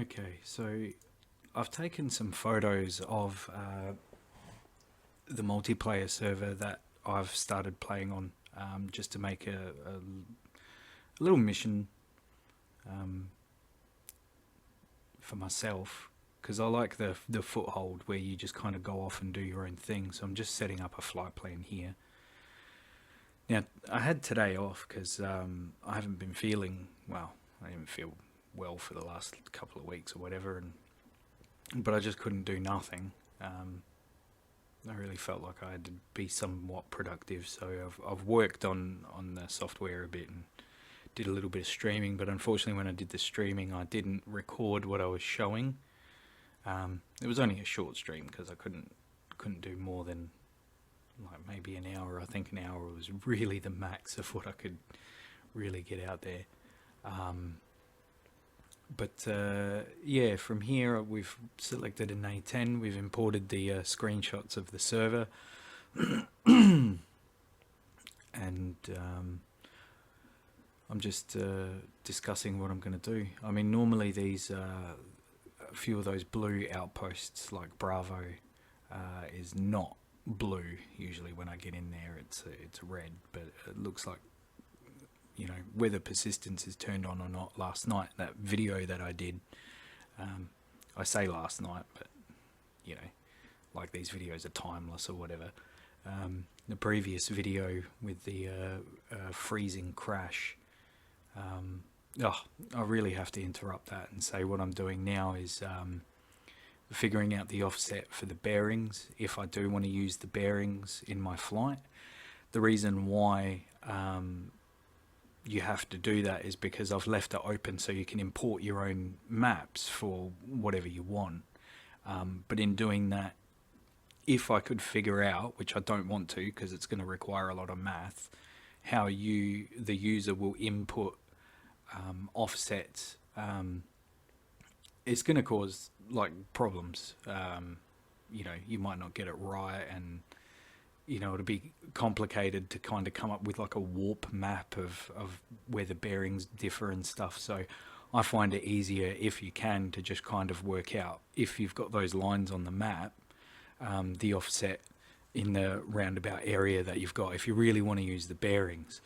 Okay, so I've taken some photos of the multiplayer server that I've started playing on, just to make a little mission um, for myself, because I like the foothold where you just kind of go off and do your own thing. So I'm just setting up a flight plan here. Now, I had today off because I haven't been feeling well. I didn't feel well for the last couple of weeks or whatever, but I just couldn't do nothing. I really felt like I had to be somewhat productive, so I've worked on the software a bit and did a little bit of streaming. But unfortunately, when I did the streaming, I didn't record what I was showing. It was only a short stream because I couldn't do more than like maybe an hour. I think an hour was really the max of what I could really get out there. Um, but yeah, from here we've selected an A10. We've imported the screenshots of the server, and I'm just discussing what I'm going to do. I mean, normally these a few of those blue outposts like Bravo is not blue. Usually when I get in there, it's red, but it looks like, you know, whether persistence is turned on or not. Last night, that video that I did, I say last night, but you know, like these videos are timeless or whatever. The previous video with the freezing crash, I really have to interrupt that and say what I'm doing now is figuring out the offset for the bearings if I do want to use the bearings in my flight. The reason why you have to do that is because I've left it open so you can import your own maps for whatever you want. But in doing that, if I could figure out, which I don't want to because it's going to require a lot of math, how the user will input offsets, it's going to cause like problems. You know, you might not get it right, and you know, it'll be complicated to kind of come up with like a warp map of where the bearings differ and stuff. So I find it easier, if you can, to just kind of work out, if you've got those lines on the map, the offset in the roundabout area that you've got, if you really want to use the bearings.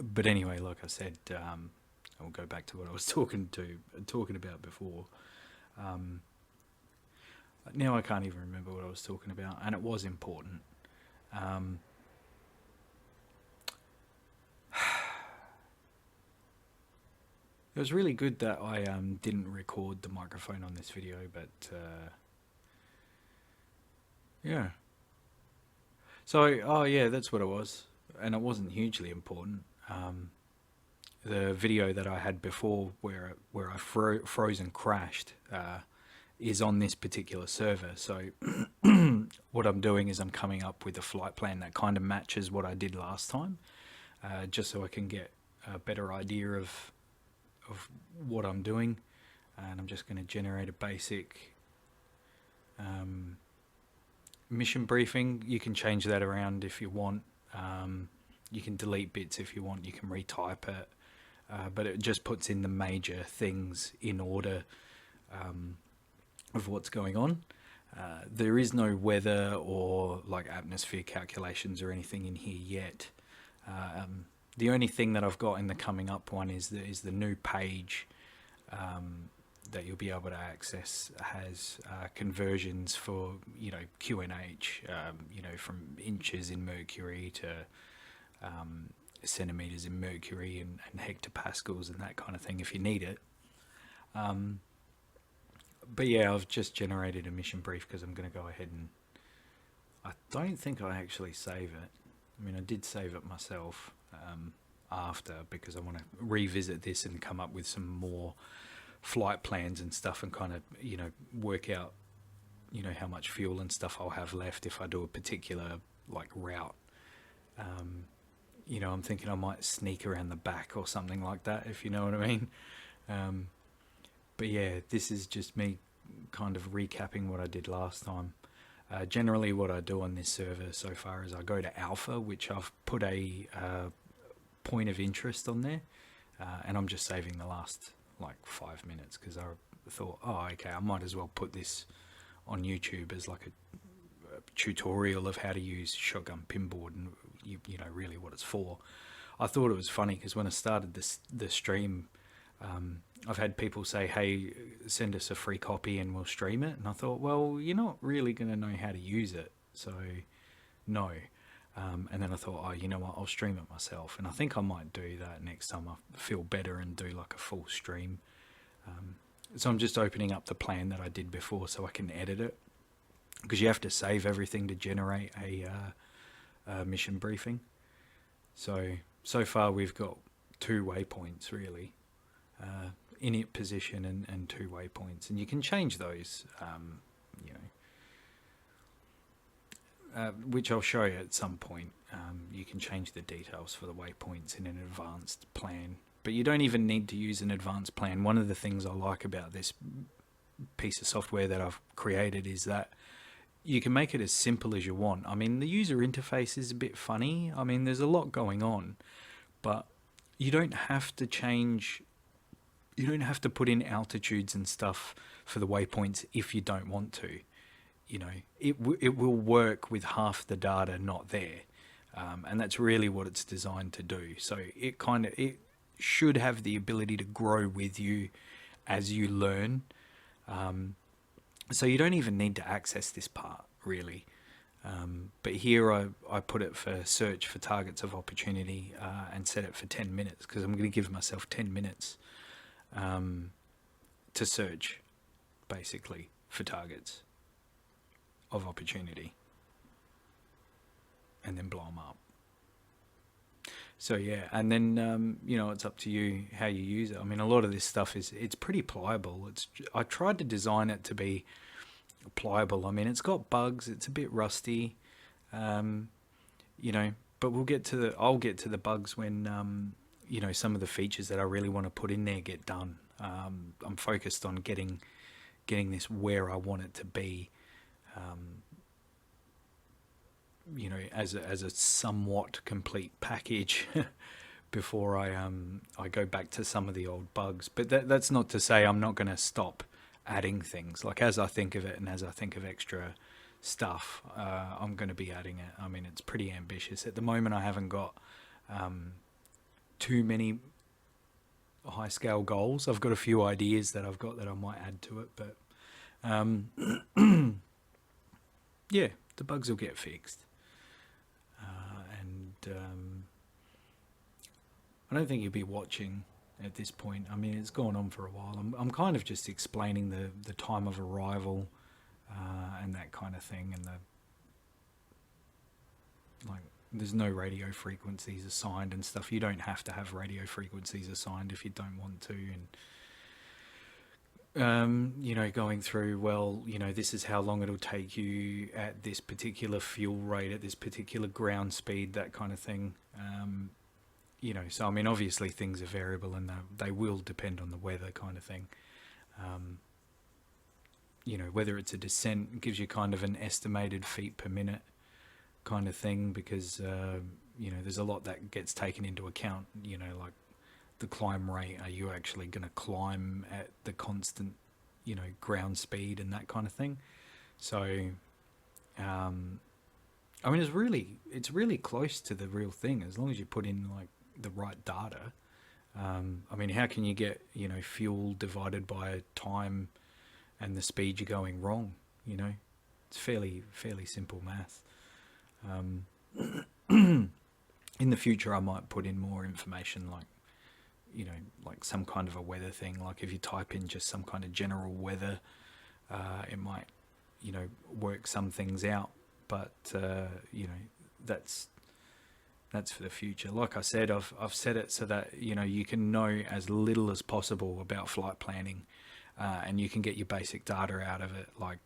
But anyway, like I said, I'll go back to what I was talking about before. Now I can't even remember what I was talking about, and it was important. It was really good that I didn't record the microphone on this video, but yeah. So, oh yeah, that's what it was, and it wasn't hugely important. The video that I had before, where I froze and crashed, is on this particular server. So what I'm doing is I'm coming up with a flight plan that kind of matches what I did last time, just so I can get a better idea of what I'm doing. And I'm just going to generate a basic mission briefing. You can change that around if you want. You can delete bits if you want. You can retype it, but it just puts in the major things in order of what's going on. There is no weather or like atmosphere calculations or anything in here yet. The only thing that I've got in the coming up one is the new page that you'll be able to access. Has conversions for, you know, QNH, you know, from inches in mercury to centimeters in mercury and hectopascals and that kind of thing if you need it. But yeah, I've just generated a mission brief because I'm going to go ahead and I don't think I actually save it. I mean, I did save it myself after, because I want to revisit this and come up with some more flight plans and stuff, and kind of, you know, work out, you know, how much fuel and stuff I'll have left if I do a particular like route. You know, I'm thinking I might sneak around the back or something like that, if you know what I mean. But yeah, this is just me kind of recapping what I did last time. Generally what I do on this server so far is I go to alpha, which I've put a point of interest on there. and I'm just saving the last like 5 minutes because I thought, oh, okay, I might as well put this on YouTube as like a tutorial of how to use Shotgun Pinboard and you know really what it's for. I thought it was funny because when I started the stream, I've had people say, hey, send us a free copy and we'll stream it. And I thought, well, you're not really going to know how to use it. So, no. And then I thought, oh, you know what? I'll stream it myself. And I think I might do that next time I feel better and do like a full stream. So I'm just opening up the plan that I did before so I can edit it. Because you have to save everything to generate a mission briefing. So far we've got 2 waypoints really. Init position and 2 waypoints, and you can change those, which I'll show you at some point. You can change the details for the waypoints in an advanced plan, but you don't even need to use an advanced plan. One of the things I like about this piece of software that I've created is that you can make it as simple as you want. I mean, the user interface is a bit funny. I mean, there's a lot going on, but you don't have to change. You don't have to put in altitudes and stuff for the waypoints if you don't want to. You know, it will work with half the data not there, and that's really what it's designed to do. So it should have the ability to grow with you as you learn. So you don't even need to access this part really. But here I put it for search for targets of opportunity and set it for 10 minutes because I'm going to give myself 10 minutes to search basically for targets of opportunity and then blow them up. So yeah, and then it's up to you how you use it. I mean, a lot of this stuff it's pretty pliable. I tried to design it to be pliable. I mean, it's got bugs, it's a bit rusty, but I'll get to the bugs when some of the features that I really want to put in there get done. I'm focused on getting this where I want it to be, as a somewhat complete package before I go back to some of the old bugs. But that's not to say I'm not going to stop adding things. Like as I think of it and as I think of extra stuff, I'm going to be adding it. I mean, it's pretty ambitious. At the moment, I haven't got too many high scale goals. I've got a few ideas that I've got that I might add to it, but yeah, the bugs will get fixed. I don't think you'll be watching at this point. I mean, it's gone on for a while. I'm kind of just explaining the time of arrival and that kind of thing, and there's no radio frequencies assigned and stuff. You don't have to have radio frequencies assigned if you don't want to. And going through, this is how long it'll take you at this particular fuel rate, at this particular ground speed, that kind of thing. So I mean, obviously things are variable and they will depend on the weather, kind of thing. Whether it's a descent, it gives you kind of an estimated feet per minute kind of thing, because there's a lot that gets taken into account, like the climb rate. Are you actually going to climb at the constant ground speed and that kind of thing? So I mean, it's really close to the real thing as long as you put in like the right data. I mean, how can you get fuel divided by time and the speed you're going wrong? It's fairly simple math. In the future I might put in more information, like some kind of a weather thing. Like if you type in just some kind of general weather, it might work some things out, but that's for the future. Like I said, I've set it so that you can know as little as possible about flight planning, and you can get your basic data out of it, like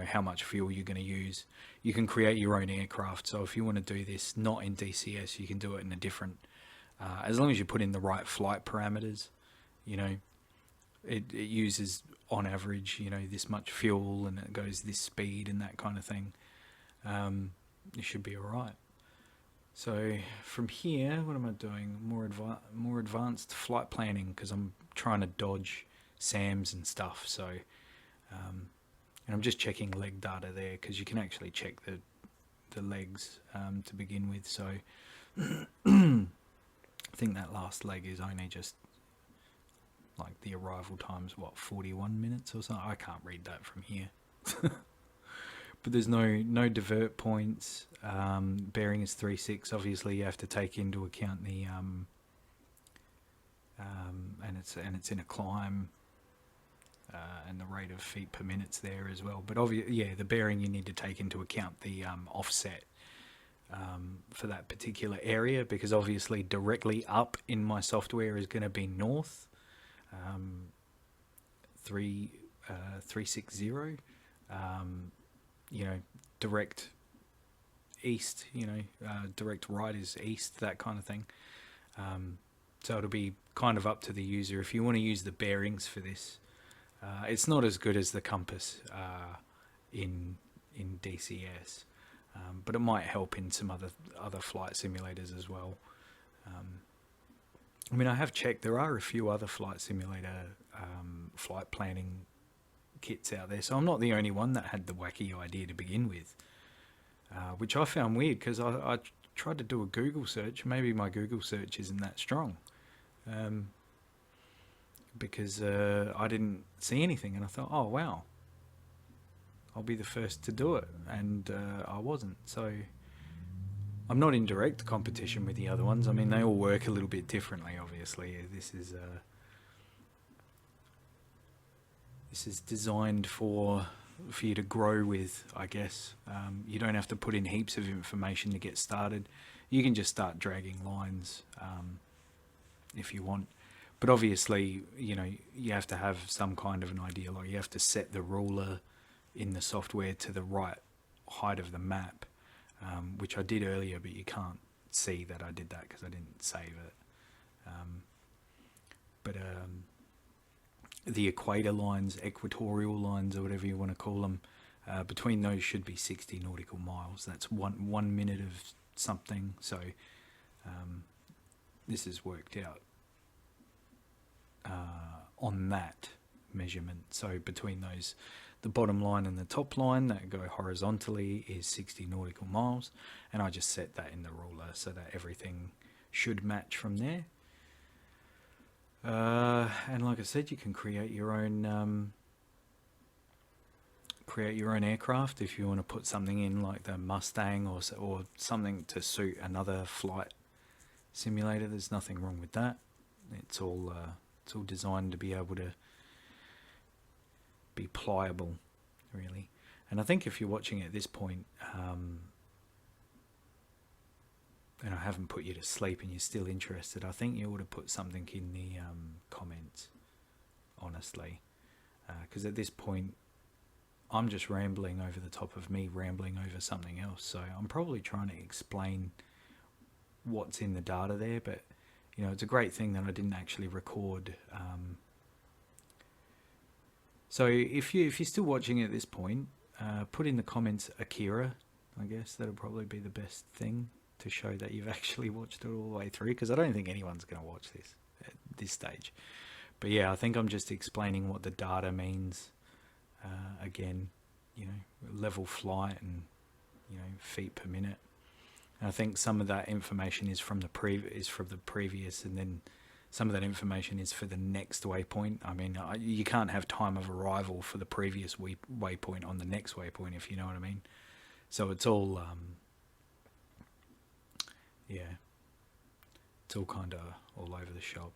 how much fuel you're going to use. You can create your own aircraft. So if you want to do this not in DCS, you can do it in a different, as long as you put in the right flight parameters. It uses on average this much fuel and it goes this speed and that kind of thing. You should be all right. So from here, what am I doing? More advanced flight planning, because I'm trying to dodge SAMs and stuff. So, and I'm just checking leg data there, because you can actually check the legs to begin with. So I think that last leg is only just like the arrival time's what, 41 minutes or something. I can't read that from here. But there's no divert points. Bearing is 3.6. Obviously, you have to take into account the and it's in a climb, and the rate of feet per minute's there as well. But yeah, the bearing, you need to take into account the offset for that particular area, because obviously directly up in my software is going to be north, 360. Direct east, direct right is east, that kind of thing. So it'll be kind of up to the user if you want to use the bearings for this. It's not as good as the compass in DCS, but it might help in some other flight simulators as well. I mean, I have checked, there are a few other flight simulator flight planning kits out there, so I'm not the only one that had the wacky idea to begin with, which I found weird, because I tried to do a Google search. Maybe my Google search isn't that strong, because I didn't see anything, and I thought, oh wow, I'll be the first to do it, and I wasn't. So I'm not in direct competition with the other ones. I mean, they all work a little bit differently, obviously. This is designed for you to grow with, I guess. You don't have to put in heaps of information to get started. You can just start dragging lines if you want. But obviously, you have to have some kind of an idea. Like, you have to set the ruler in the software to the right height of the map, which I did earlier, but you can't see that I did that because I didn't save it. The equator lines, equatorial lines, or whatever you want to call them, between those should be 60 nautical miles. That's one minute of something. So this is worked out on that measurement. So between those, the bottom line and the top line that go horizontally is 60 nautical miles, and I just set that in the ruler so that everything should match from there. And like I said, you can create your own aircraft if you want to put something in, like the Mustang or something to suit another flight simulator. There's nothing wrong with that. It's all designed to be able to be pliable, really. And I think if you're watching at this point, and I haven't put you to sleep and you're still interested, I think you ought to put something in the comments, honestly, because at this point I'm just rambling over the top of me rambling over something else. So I'm probably trying to explain what's in the data there, but it's a great thing that I didn't actually record. So if you're still watching at this point, put in the comments Akira. I guess that'll probably be the best thing to show that you've actually watched it all the way through, because I don't think anyone's going to watch this at this stage. But yeah, I think I'm just explaining what the data means. Again, level flight and feet per minute. And I think some of that information is from the previous, and then some of that information is for the next waypoint. I mean, you can't have time of arrival for the previous waypoint on the next waypoint, if you know what I mean. So it's all it's all kind of all over the shop.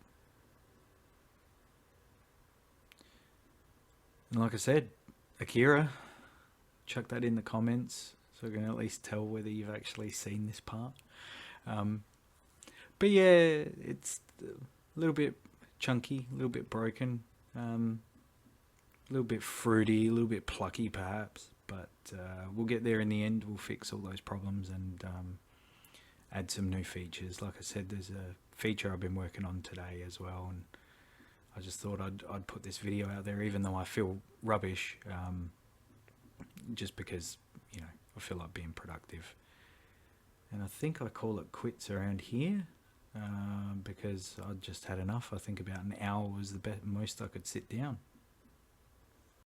And like I said, Akira, chuck that in the comments so we can at least tell whether you've actually seen this part. But yeah, it's a little bit chunky, a little bit broken, a little bit fruity, a little bit plucky perhaps, but we'll get there in the end. We'll fix all those problems and add some new features. Like I said, there's a feature I've been working on today as well, and I just thought I'd put this video out there, even though I feel rubbish, just because I feel like being productive, And I think I call it quits around here, because I just had enough. I think about an hour was the most I could sit down.